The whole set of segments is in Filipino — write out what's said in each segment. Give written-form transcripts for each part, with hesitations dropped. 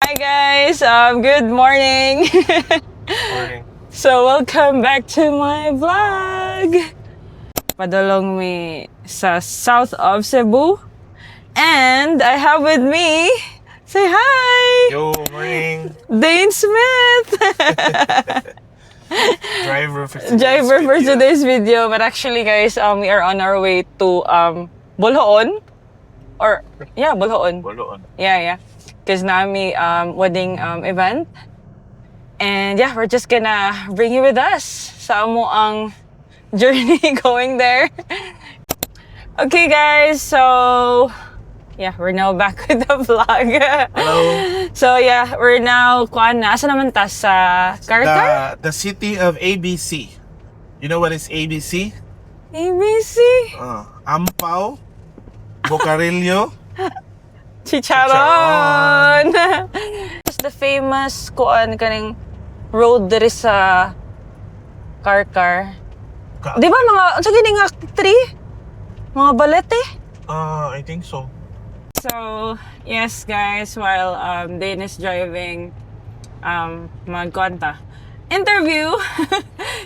Hi guys, good morning. Morning. So welcome back to my vlog. Padulong mi sa south of Cebu. And I have with me, say hi, Yo, morning. Dane Smith. Driver for today's video. But actually guys, we are on our way to Bolhoon. Or, yeah, Bolhoon. Bolhoon. Yeah. Because nami wedding event. And yeah, we're just gonna bring you with us sa amo ang journey going there. Okay guys, so yeah, we're now back with the vlog. Hello. So yeah, we're now asa naman ta sa Carcar? The city of ABC. You know what is ABC? ABC. Ampao, Bocarillo, Chicharon. It's the famous kaning road diri sa Carcar. Di ba mga unsa gini nga tree? Mga balete? I think so. So, yes guys, while Dane is driving magkwanta interview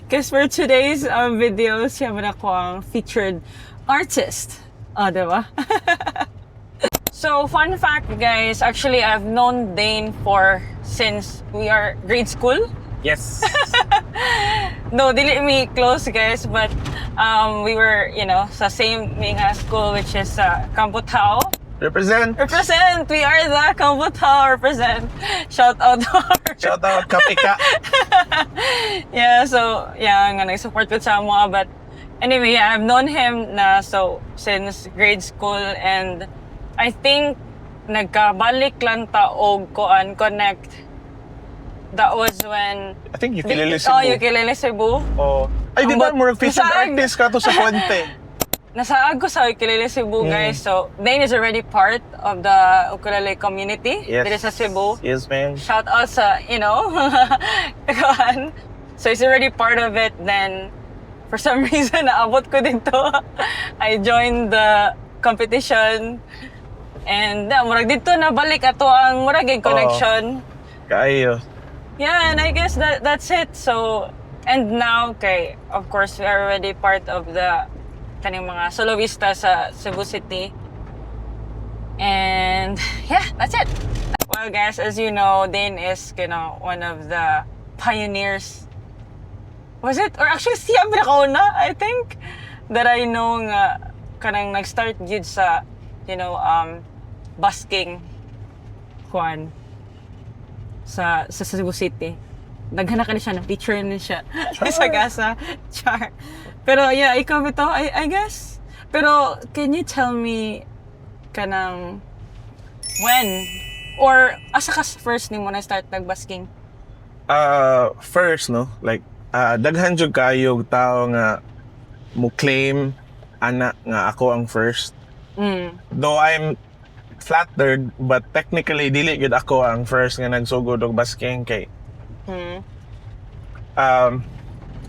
because for today's video siya man ako ang featured artist. Diba? So, fun fact guys, actually I've known Dane since we are grade school. Yes. No, dili mi close guys, but we were, sa same nga school which is Campo Tao. Represent. We are the Campo Tao represent. Shout out to our... Shout out, Kapika. Yeah, so, nga nag-support ko sa mga, but anyway, yeah, I've known him since grade school, and I think nagkabalik lang ta og connect. That was when... I think Ukulele Cebu. Oh, Ukulele Cebu. Oh. Ay, di ba more featured artist ka to sa Puente? Nasaag ko sa Ukulele Cebu, guys. So, Dane is already part of the ukulele community. Yes. Dito sa Cebu. Yes, man. Shout out sa, So, he's already part of it. Then, for some reason, naabot ko dito. I joined the competition. And, murag dito nabalik ato ang murag connection. Kayo. Yeah, and I guess that's it. So, and now, of course, we are already part of the kaning mga soloista sa Cebu City. And yeah, that's it. Well, guys, as you know, Dane is, one of the pioneers. Was it? Or actually, siya pinakauna, I think, that I know nga kanang nag-start yun sa, busking Juan sa Cebu City. Naghanap ka na siya, na-feature na siya sa gasa. Char. Pero yeah, ikaw ito, I guess. Pero can you tell me kanang when or asa ka first ni mo na start nagbasking? First, no? Like, daghan jud kayo tao nga mo claim ana nga ako ang first. Though I'm flattered, but technically dili gud ako ang first nga nagsugod og basking kay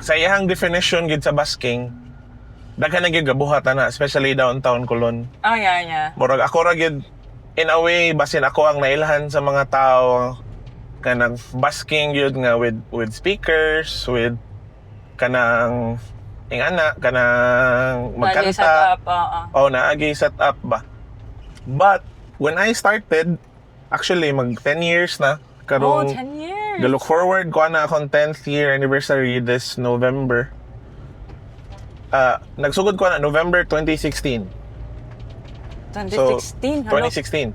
sa iyang definition gid sa basking daghan na gyud gabuhat ana, especially downtown Colon. Oh yeah. Murag ako ra gyud in a way basin ako ang nailhan sa mga tao kanang basking gyud nga with speakers, with kanang kanang magkanta. Naagi set up ba. But when I started, actually mag 10 years na karong 10 years. Look forward ko na akong 10th year anniversary this November. Nagsugod ko na November 2016. 2016? 2016.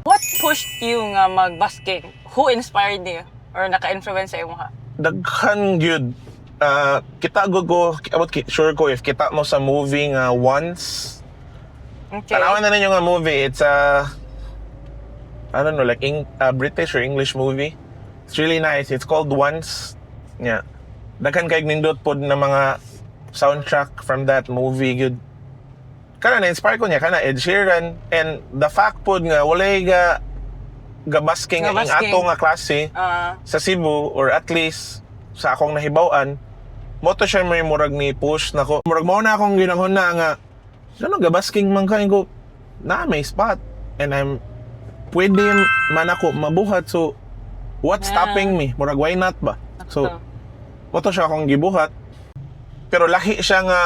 What pushed you nga mag-basking? Who inspired you? Or naka-influence sa imo ha? Daghan gyud. Kita go sure ko if kita mo sa movie nga Once. Okay. Tanawan na ninyo nga movie. It's I don't know, like British or English movie. It's really nice. It's called Once. Yeah. Daghan kay nindot pod na mga soundtrack from that movie. Good. Kana na-inspire ko niya. Kana Ed Sheeran. And the fact pod nga, walay basking ang ato nga klase sa Cebu, or at least sa akong nahibawan, mo to siya may murag ni push na ko. Murag mo na akong ginanghon na nga, ano, gabasking man kayo ko, na may spot. And I'm pwede man ako mabuhat. So, what's Yeah. stopping me? Murag, why not ba? So, Sakto. wato siya akong gibuhat. Pero lahi siya nga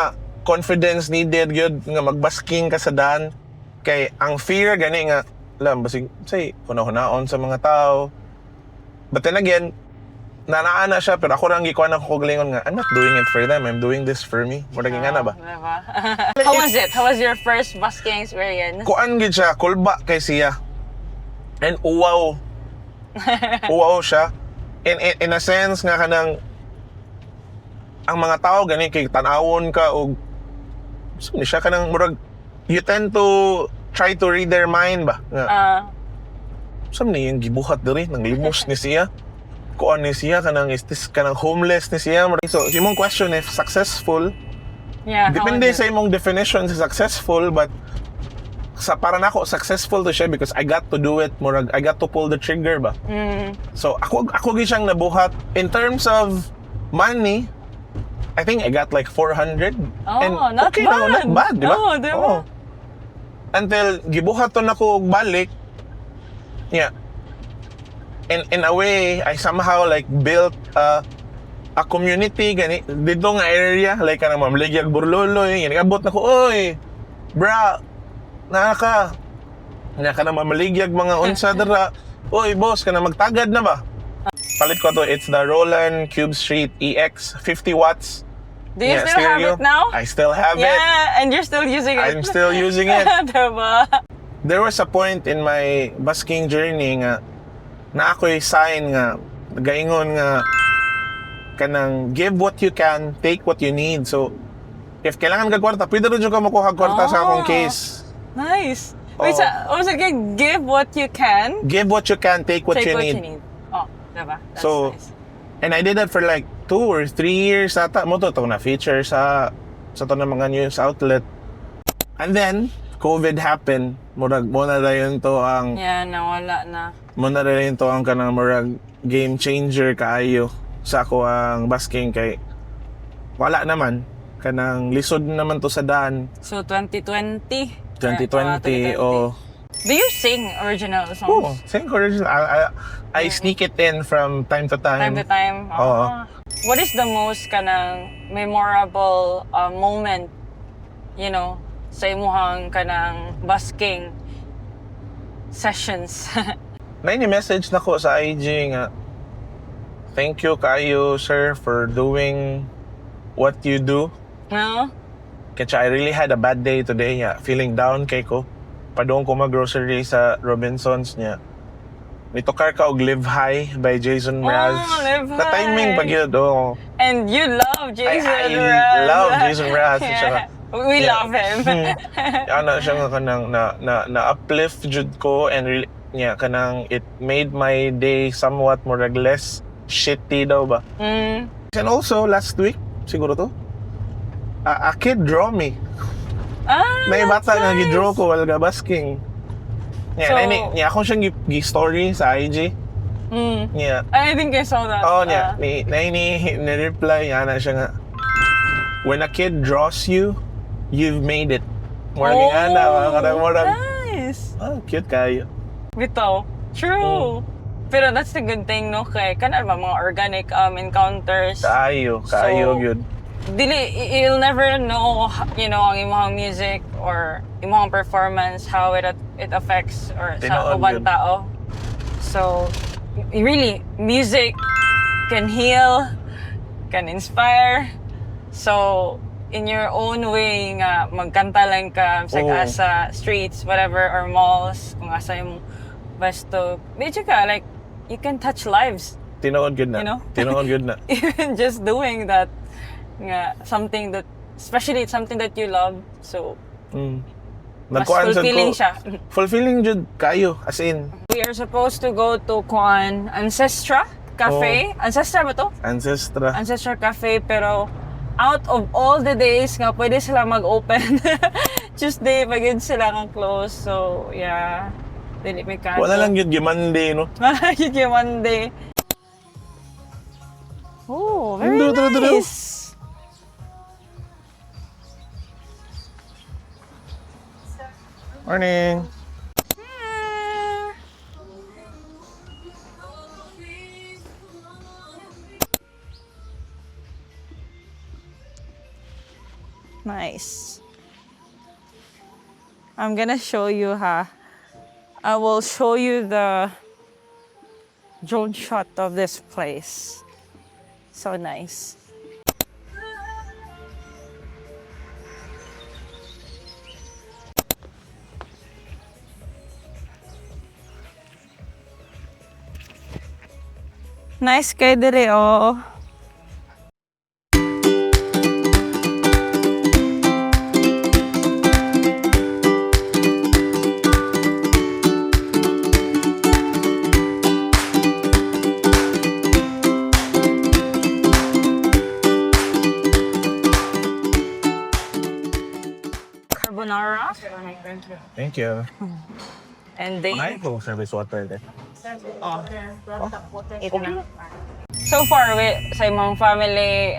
confidence needed yun nga magbasking ka sa daan. Kay ang fear gani nga, basig, say, hunahunaon sa mga tao. But then again, nanaana siya, pero ako lang gikuha na ko galingon nga, I'm not doing it for them, I'm doing this for me. Murag nga na ba? Diba? How was it? How was your first busking experience? Kuan gid siya, kulba kay siya. And uwaw. Uwaw siya. In a sense nga kanang ang mga tao gani kay tanawon ka og so siya kanang murag you tend to try to read their mind ba nga saan na yung gibuhat diri nang limos ni siya kuan ni siya kanang is this kanang homeless ni siya. So imong question if successful yeah, depende sa imong definition sa successful, but sa para nako successful to siya because I got to do it, murag I got to pull the trigger ba. So ako gid siyang nabuhat in terms of money. I think I got like 400. Oh, and not okay bad. na, not bad, di ba? Oh, di ba? Oo. Until gibuhat to nako og balik. Yeah. In a way, I somehow like built a community gani dito nga area like kanang Mamligyag Burloloy, abot na ko, oy, bra, naka na Mamligyag mga unsa dara. Oy, boss, kana magtagad na ba? Palit ko to, it's the Roland Cube Street EX 50 watts. Do you still have it now? I still have it. Yeah, and you're still using it. I'm still using it. Diba? There was a point in my busking journey nga na ako'y sign nga gaingon nga kanang give what you can, take what you need. So if kailangan ka kwarta, pwede rin ka makuha kwarta sa akong case. Nice. Wait, Oo. so again, give what you can, Give what you can, take what take you what need. you need. Oh, diba? That's So, nice. And I did that for like 2 or 3 years ata mo to na feature sa to na mga news outlet. And then COVID happened. Murag mo na dayon to ang Yeah, nawala na. mo na dayon to ang kanang murag game changer kaayo sa ako ang basking kay wala naman kanang lisod naman to sa daan. So, 2020? 2020 o Do you sing original songs? oh, sing original. I sneak it in from time to Time time. to time? Oo. What is the most kanang memorable moment, you know, sa imuhang kanang busking sessions? May ni-message na ko sa IG nga, thank you kayo, sir, for doing what you do. No? Kasi I really had a bad day today. Feeling down kay ko. Padong ko mag-grocery sa Robinsons niya. Nitukar ka og Live High by Jason Mraz. Live Na timing High. pag yun, oh. And you love Jason I Mraz. love Jason Mraz. Yeah. We Yeah. love him. Ano siya nga kanang na-uplift jud ko and really, kanang it made my day somewhat more less shitty daw ba. And also, last week, siguro to, a kid draw me. May That's bata nga nice. gidraw ko while basking. So- Ako siyang gi-story sa IG. Yeah. I think I saw that. Oh, niya. Ni-reply niya na siya nga. When a kid draws you, you've made it. Murag nga na, murag. Nice. Oh, cute kayo. Bitaw. True. Pero that's the good thing, no? Kay kanan ba mga organic encounters. Kayo So, yun. Dili, you'll never know, you know, ang imong music or imong performance, how it affects or sa Tinuod ubang yun. tao. So, really, music can heal, can inspire. So, in your own way nga, magkanta lang ka sa Oo. asa streets, whatever, or malls, kung asa yung basto. Medyo ka, like, you can touch lives. Tinuod yun na. You know? Tinuod yun na. Even just doing that, nga, something that, especially it's something that you love, so, mas Nagkuhan sad fulfilling ko. siya. Fulfilling jud kayo, as in. We are supposed to go to Kuan Ancestra Cafe. Ancestra ba to? Ancestra. Ancestra Cafe, pero out of all the days nga pwede sila mag-open. Tuesday, pagid sila nga close. So, yeah. Dili may kanto. Wala lang yun, Monday, no? Kiki Monday. Oh, very Dito. nice. Morning. Nice. I'm gonna show you I will show you the drone shot of this place. So nice. Nice kay dire oh. Carbonara Thank you. and they Ay, kung service water din. ito na. So far sa imong family,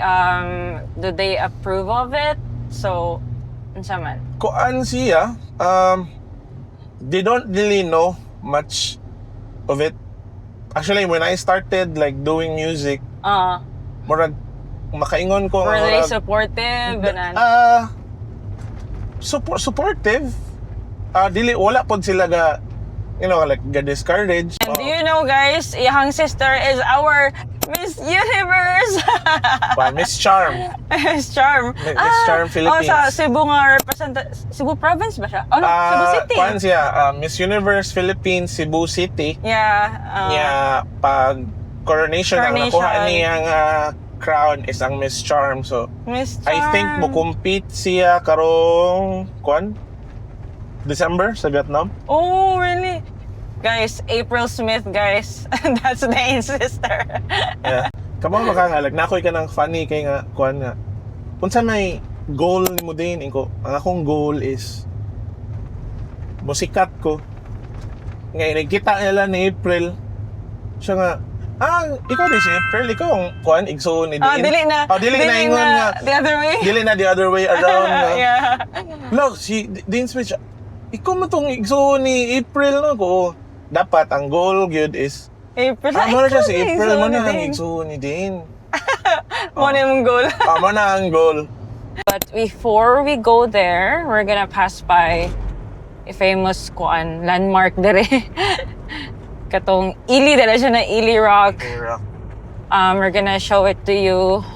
do they approve of it? So, unsa man? Kuan siya, they don't really know much of it. Actually, when I started like doing music, murag makaingon ko Were they murag, supportive? Ganan? supportive. Dili wala pod sila ga like ga discourage. And do you know guys, iyang sister is our Miss Universe! Miss Charm. Miss Charm. Miss Charm Philippines. Oh, sa Cebu nga Cebu province ba siya? Oh no, Cebu City. Kuan siya, Miss Universe Philippines Cebu City. Yeah. Pag coronation ang Coronation. nakuha niyang crown is ang Miss Charm. So Miss Charm. I think mo compete siya karong kuan December sa Vietnam. Oh, really? Guys, April Smith, guys. That's Dane's sister. Yeah. Kamao makangalag nakoy ka ng funny kay nga kuan nga. Unsa may goal nimo din inko? Ang akong goal is musikat ko. Ngayon nagkita nila ni April. Siya nga, ikaw din si April, ikaw ang kuan igsoon ni Dean. Dili na. Dili na ingon nga. The other way. Dili na the other way around nga. Yeah. Look, si Dean Smith, ikaw mo tong igsoon ni April no ko. Dapat ang goal gyud is April. mo na siya si Ikaw, April, mo na ang Dane. igsoon ni Dean. Mo na yung goal. Mo na ang goal. But before we go there, we're gonna pass by a famous kuan landmark dire. Katong Ili dala siya na Ili Rock. We're gonna show it to you.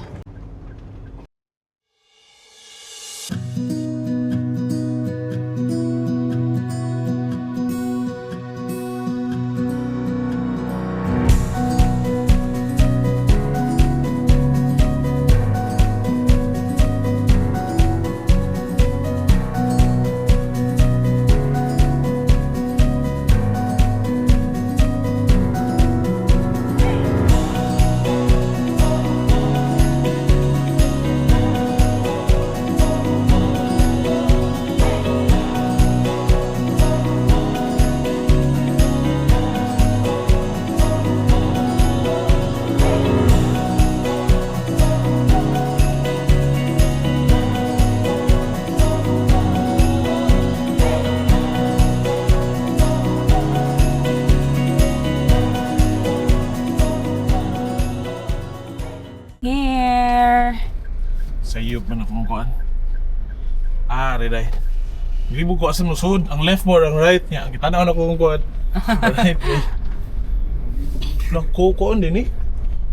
Here. Sa iyo man akong kuan. Riday. Dili mo ko asa musud, ang left mo ang right niya. Kita na ako kung kuan. Right. Lang ko din eh.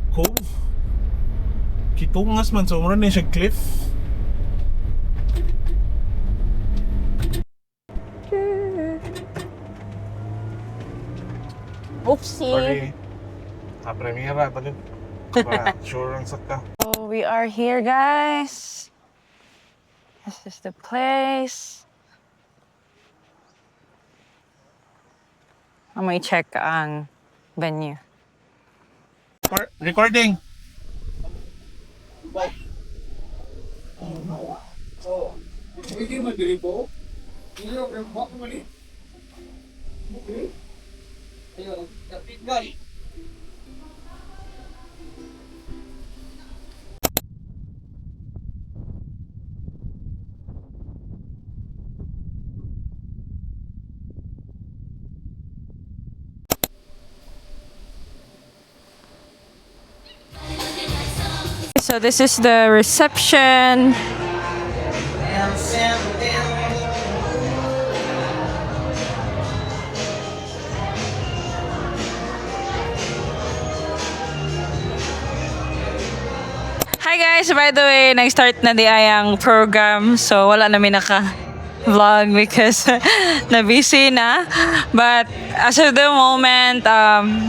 Cove. Kitungas man so mura ni siya cliff. Oopsie. Pagi. Premiera pa din. Para sure ang saka. So we are here, guys. This is the place. May check ang venue. Recording. So this is the reception. Hi guys! By the way, nag-start na di ayang program. So, wala namin naka-vlog because na-busy na. But, as of the moment,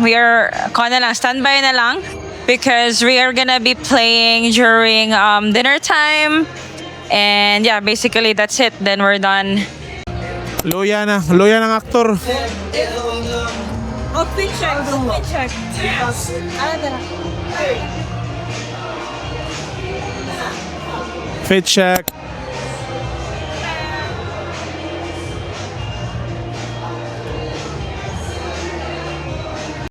we are na lang, standby na lang because we are gonna be playing during dinner time. And yeah, basically that's it. Then we're done. Luya ng aktor. Oh, fit check. Fit check. Fit check.